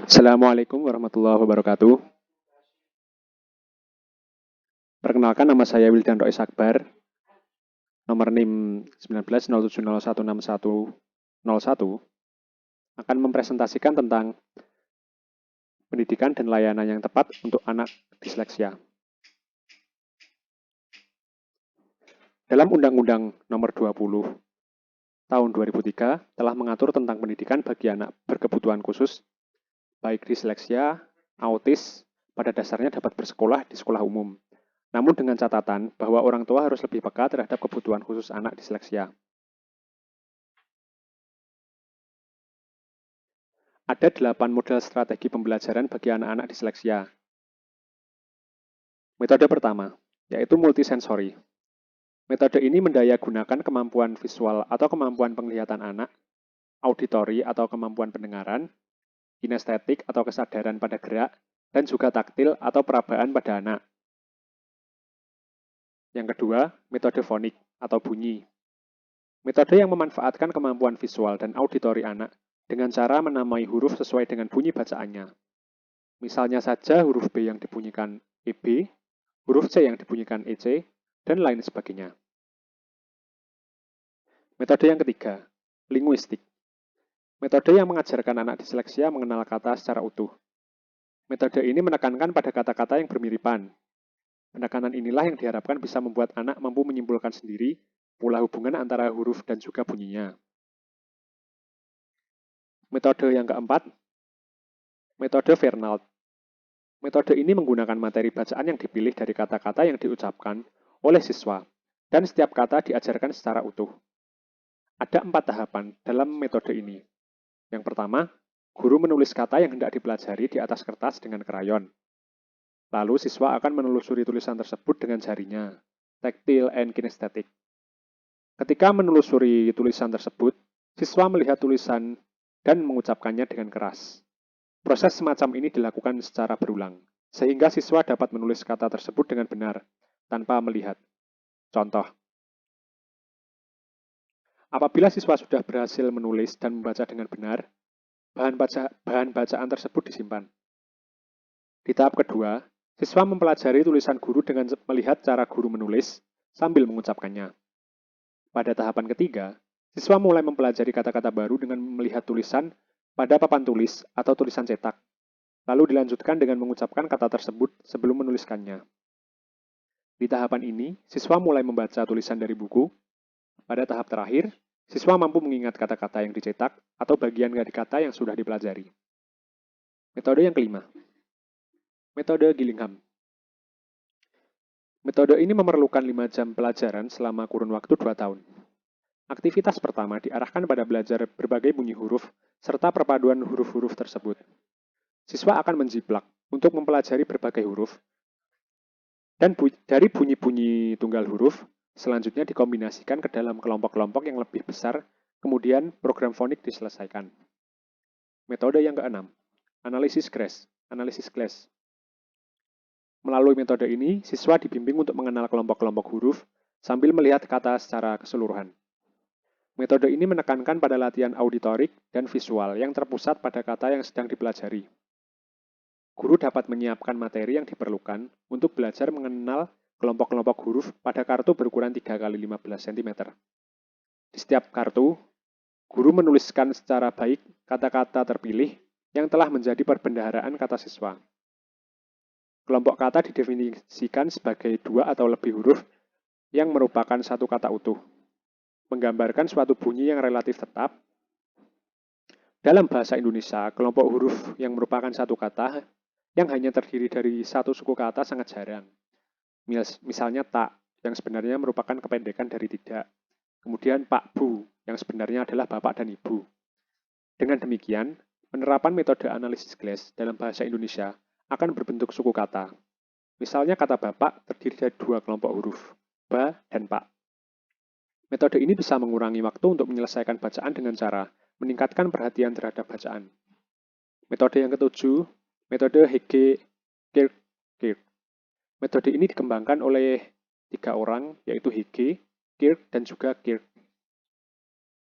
Assalamualaikum warahmatullahi wabarakatuh. Perkenalkan, nama saya Wildan Rois Akbar, nomor NIM 1907016101, akan mempresentasikan tentang pendidikan dan layanan yang tepat untuk anak disleksia. Dalam Undang-Undang Nomor 20 Tahun 2003 telah mengatur tentang pendidikan bagi anak berkebutuhan khusus, baik disleksia, autis, pada dasarnya dapat bersekolah di sekolah umum. Namun dengan catatan bahwa orang tua harus lebih peka terhadap kebutuhan khusus anak disleksia. Ada 8 model strategi pembelajaran bagi anak-anak disleksia. Metode pertama, yaitu multisensori. Metode ini mendayagunakan kemampuan visual atau kemampuan penglihatan anak, auditori atau kemampuan pendengaran, kinestetik atau kesadaran pada gerak, dan juga taktil atau perabaan pada anak. Yang kedua, metode fonik atau bunyi. Metode yang memanfaatkan kemampuan visual dan auditori anak dengan cara menamai huruf sesuai dengan bunyi bacaannya. Misalnya saja huruf B yang dibunyikan EB, huruf C yang dibunyikan EC, dan lain sebagainya. Metode yang ketiga, linguistik. Metode yang mengajarkan anak disleksia mengenal kata secara utuh. Metode ini menekankan pada kata-kata yang bermiripan. Penekanan inilah yang diharapkan bisa membuat anak mampu menyimpulkan sendiri pola hubungan antara huruf dan juga bunyinya. Metode yang keempat, metode Fernald. Metode ini menggunakan materi bacaan yang dipilih dari kata-kata yang diucapkan oleh siswa, dan setiap kata diajarkan secara utuh. Ada 4 tahapan dalam metode ini. Yang pertama, guru menulis kata yang hendak dipelajari di atas kertas dengan krayon. Lalu siswa akan menelusuri tulisan tersebut dengan jarinya, tactile and kinesthetic. Ketika menelusuri tulisan tersebut, siswa melihat tulisan dan mengucapkannya dengan keras. Proses semacam ini dilakukan secara berulang, sehingga siswa dapat menulis kata tersebut dengan benar, tanpa melihat. Contoh, apabila siswa sudah berhasil menulis dan membaca dengan benar, bahan bacaan tersebut disimpan. Di tahap kedua, siswa mempelajari tulisan guru dengan melihat cara guru menulis sambil mengucapkannya. Pada tahapan ketiga, siswa mulai mempelajari kata-kata baru dengan melihat tulisan pada papan tulis atau tulisan cetak, lalu dilanjutkan dengan mengucapkan kata tersebut sebelum menuliskannya. Di tahapan ini, siswa mulai membaca tulisan dari buku. Pada tahap terakhir, siswa mampu mengingat kata-kata yang dicetak atau bagian dari kata yang sudah dipelajari. Metode yang kelima, metode Gillingham. Metode ini memerlukan 5 jam pelajaran selama kurun waktu 2 tahun. Aktivitas pertama diarahkan pada belajar berbagai bunyi huruf serta perpaduan huruf-huruf tersebut. Siswa akan menjiplak untuk mempelajari berbagai huruf, dan dari bunyi-bunyi tunggal huruf, selanjutnya dikombinasikan ke dalam kelompok-kelompok yang lebih besar, kemudian program fonik diselesaikan. Metode yang keenam, analisis class. Melalui metode ini, siswa dibimbing untuk mengenal kelompok-kelompok huruf sambil melihat kata secara keseluruhan. Metode ini menekankan pada latihan auditorik dan visual yang terpusat pada kata yang sedang dipelajari. Guru dapat menyiapkan materi yang diperlukan untuk belajar mengenal kelompok-kelompok huruf pada kartu berukuran 3x15 cm. Di setiap kartu, guru menuliskan secara baik kata-kata terpilih yang telah menjadi perbendaharaan kata siswa. Kelompok kata didefinisikan sebagai 2 atau lebih huruf yang merupakan satu kata utuh, menggambarkan suatu bunyi yang relatif tetap. Dalam bahasa Indonesia, kelompok huruf yang merupakan satu kata yang hanya terdiri dari satu suku kata sangat jarang. Misalnya tak, yang sebenarnya merupakan kependekan dari tidak. Kemudian Pak Bu, yang sebenarnya adalah Bapak dan Ibu. Dengan demikian, penerapan metode analisis class dalam bahasa Indonesia akan berbentuk suku kata. Misalnya kata Bapak terdiri dari 2 kelompok huruf, Ba dan Pak. Metode ini bisa mengurangi waktu untuk menyelesaikan bacaan dengan cara meningkatkan perhatian terhadap bacaan. Metode yang ketujuh, metode Hege-Kirk. Metode ini dikembangkan oleh 3 orang, yaitu Hege, Kirk, dan juga Kirk.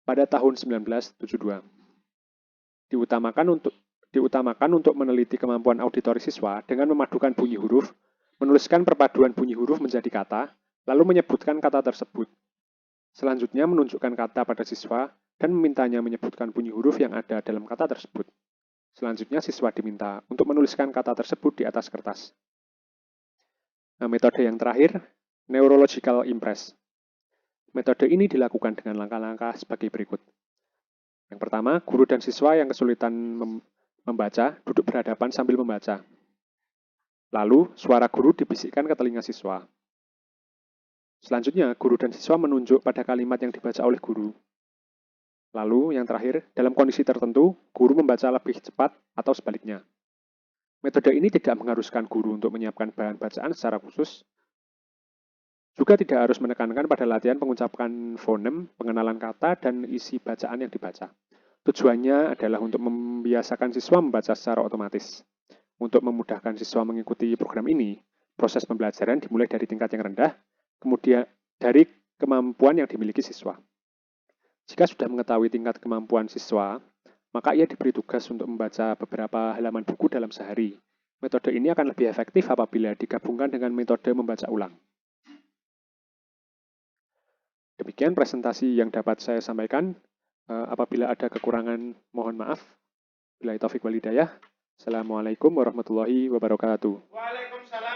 Pada tahun 1972. diutamakan untuk meneliti kemampuan auditori siswa dengan memadukan bunyi huruf, menuliskan perpaduan bunyi huruf menjadi kata, lalu menyebutkan kata tersebut. Selanjutnya menunjukkan kata pada siswa dan memintanya menyebutkan bunyi huruf yang ada dalam kata tersebut. Selanjutnya siswa diminta untuk menuliskan kata tersebut di atas kertas. Nah, metode yang terakhir, neurological impress. Metode ini dilakukan dengan langkah-langkah sebagai berikut. Yang pertama, guru dan siswa yang kesulitan membaca duduk berhadapan sambil membaca. Lalu, suara guru dibisikkan ke telinga siswa. Selanjutnya, guru dan siswa menunjuk pada kalimat yang dibaca oleh guru. Lalu, yang terakhir, dalam kondisi tertentu, guru membaca lebih cepat atau sebaliknya. Metode ini tidak mengharuskan guru untuk menyiapkan bahan bacaan secara khusus, juga tidak harus menekankan pada latihan pengucapan fonem, pengenalan kata, dan isi bacaan yang dibaca. Tujuannya adalah untuk membiasakan siswa membaca secara otomatis. Untuk memudahkan siswa mengikuti program ini, proses pembelajaran dimulai dari tingkat yang rendah, kemudian dari kemampuan yang dimiliki siswa. Jika sudah mengetahui tingkat kemampuan siswa, maka ia diberi tugas untuk membaca beberapa halaman buku dalam sehari. Metode ini akan lebih efektif apabila digabungkan dengan metode membaca ulang. Demikian presentasi yang dapat saya sampaikan. Apabila ada kekurangan, mohon maaf. Billahi taufik wal hidayah. Assalamualaikum warahmatullahi wabarakatuh. Waalaikumsalam.